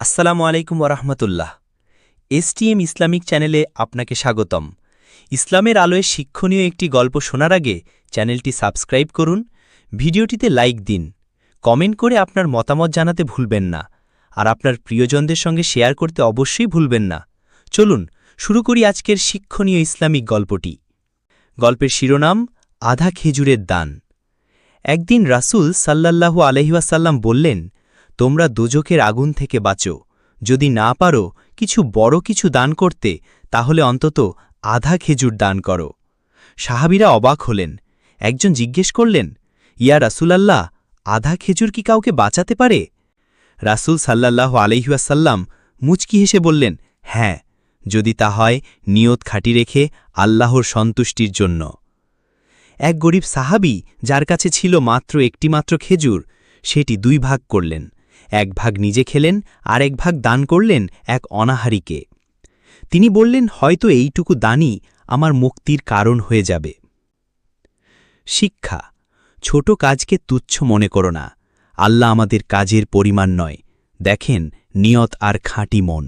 আসসালামু আলাইকুম ওরহমতুল্লাহ। এসটিএম ইসলামিক চ্যানেলে আপনাকে স্বাগতম। ইসলামের আলোয় শিক্ষণীয় একটি গল্প শোনার আগে চ্যানেলটি সাবস্ক্রাইব করুন, ভিডিওটিতে লাইক দিন, কমেন্ট করে আপনার মতামত জানাতে ভুলবেন না, আর আপনার প্রিয়জনদের সঙ্গে শেয়ার করতে অবশ্যই ভুলবেন না। চলুন শুরু করি আজকের শিক্ষণীয় ইসলামিক গল্পটি। গল্পের শিরোনাম আধা খেজুরের দান। একদিন রাসূল সাল্লাল্লাহু আলাইহি ওয়াসাল্লাম বললেন, তোমরা দোজখের আগুন থেকে বাঁচো। যদি না পারো বড় কিছু দান করতে, তাহলে অন্তত আধা খেজুর দান করো। সাহাবীরা অবাক হলেন। একজন জিজ্ঞেস করলেন, ইয়া রাসূলাল্লাহ, আধা খেজুর কি কাউকে বাঁচাতে পারে? রাসূল সাল্লাল্লাহু আলাইহি ওয়াসাল্লাম মুচকি হেসে বললেন, হ্যাঁ, যদি তা হয় নিয়ত খাঁটি রেখে আল্লাহর সন্তুষ্টির জন্য। এক গরিব সাহাবী, যার কাছে ছিল মাত্র একটিমাত্র খেজুর, সেটি 2 ভাগ করলেন। 1 ভাগ নিজে খেলেন, আর 1 ভাগ দান করলেন এক অনাহারীকে। তিনি বললেন, হয়তো এইটুকু দানই আমার মুক্তির কারণ হয়ে যাবে। শিক্ষা: ছোট কাজকে তুচ্ছ মনে করো না। আল্লাহ আমাদের কাজের পরিমাণ নয়, দেখেন নিয়ত আর খাঁটি মন।